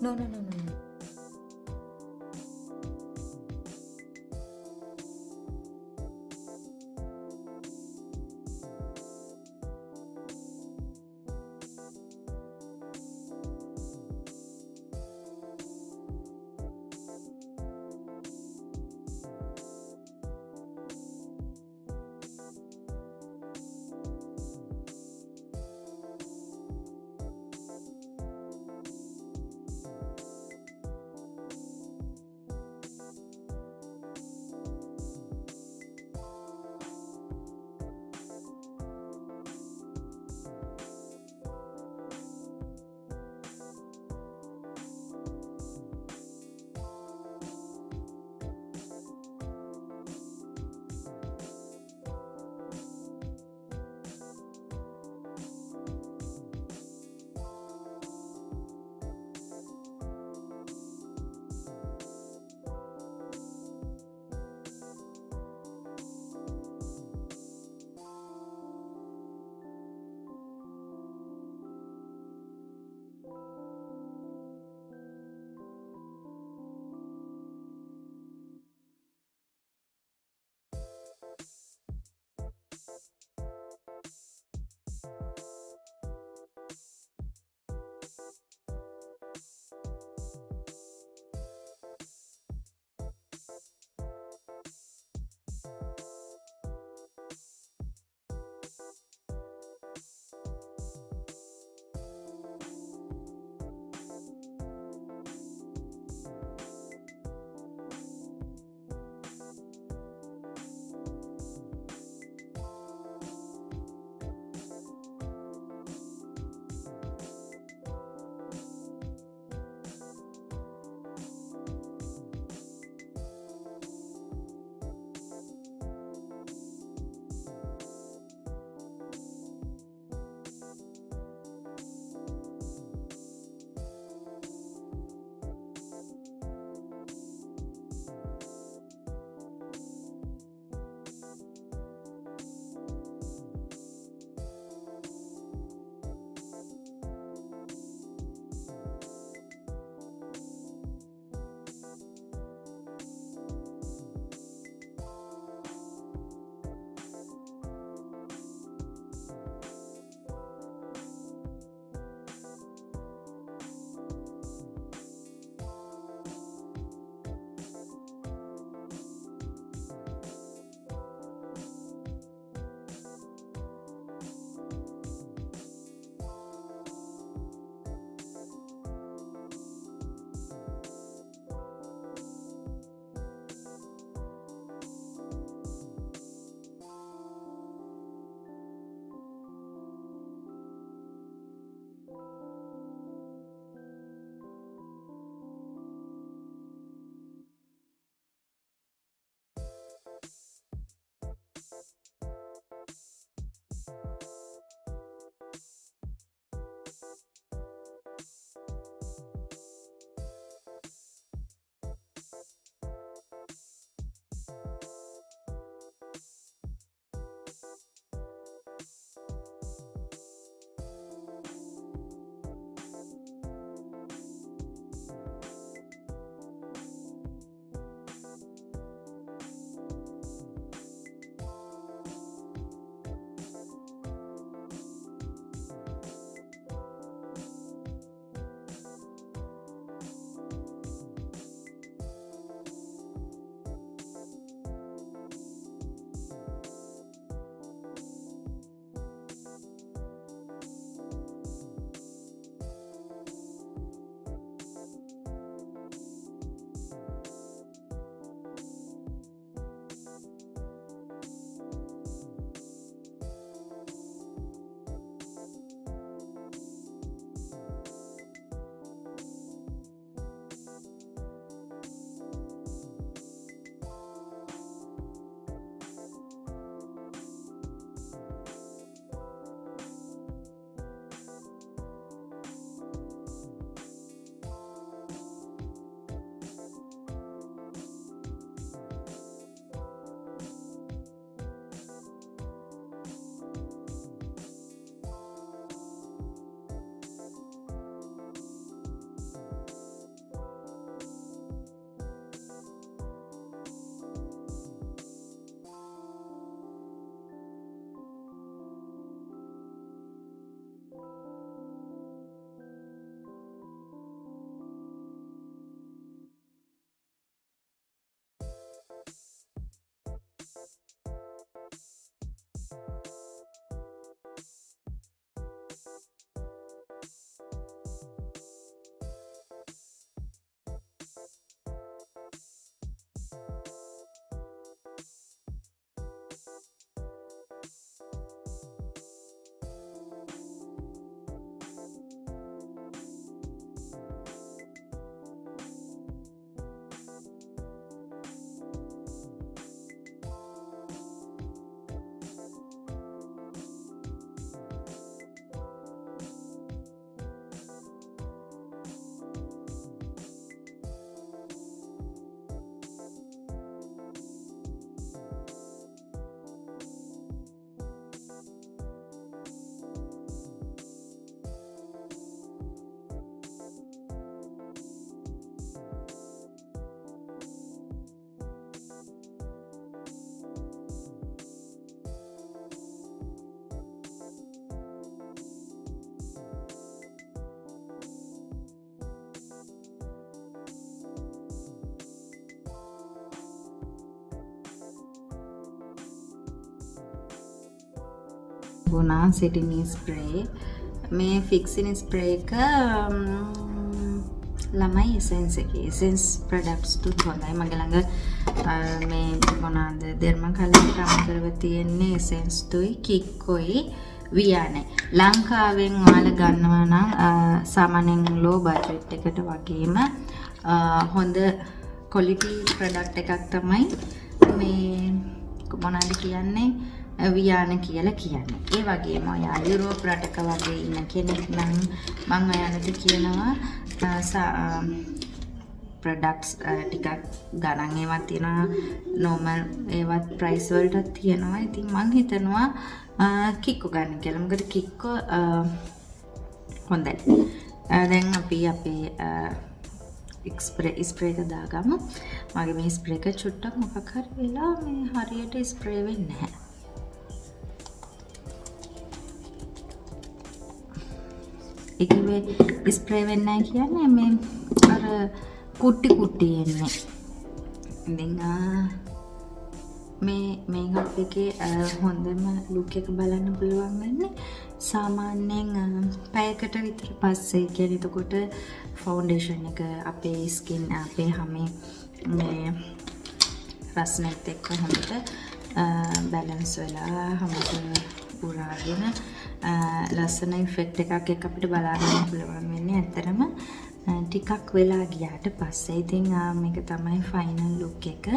No, no, no, no, no. ලැබුණා setting spray. මේ fixing spray එක ළමයි essence එකේ essence products තුත් හොඳයි. මගේ ළඟ මේ මොනවාද derma colour අමතරව තියෙන්නේ essence තුයි කික්කොයි වියානේ. ලංකාවෙන් ඔයාලා ගන්නවා නම් සාමාන්‍යයෙන් low budget එකට වගේම හොඳ quality product එකක් තමයි මේ මොනවාද කියන්නේ වියාන කියලා කියන්නේ. ඒ වගේම ඔයා යුරෝප් රටක වගේ ඉන්න කෙනෙක් නම් මම ඔයාලට කියනවා products ටිකක් ගණන් ඒවත් තියෙනවා normal ඒවත් price වලට තියෙනවා. ඉතින් මම හිතනවා කික්කෝ ගන්න කියලා. මොකද කික්කෝ හොඳයි. දැන් අපි අපේ ස්ප්‍රේ එක දාගමු. මගේ මේ ස්ප්‍රේ එක චුට්ටක් මොකක් හරි වෙලා මේ හරියට ස්ප්‍රේ වෙන්නේ නැහැ. ඒකේ ස්ප්‍රේ වෙන්නේ නැහැ කියන්නේ මේ අර කුටි එන්නේ. ඉතින් මේ මේකත් එකේ හොඳම ලුක් එක බලන්න පුළුවන් වෙන්නේ සාමාන්‍යයෙන් පැයකට විතර පස්සේ. කියන්නේ එතකොට ෆවුන්ඩේෂන් එක අපේ ස්කින් අපේ හැමේ මේ රස්නෙත් එක්ක හොඳට බැලන්ස් වෙලා හැමත උරාගෙන ලස්සන ඉෆෙක්ට් එකක් එක්ක අපිට බලන්න පුළුවන් වෙන්නේ. ඇත්තටම ටිකක් වෙලා ගියාට පස්සේ ඉතින් මේක තමයි ෆයිනල් ලුක් එක.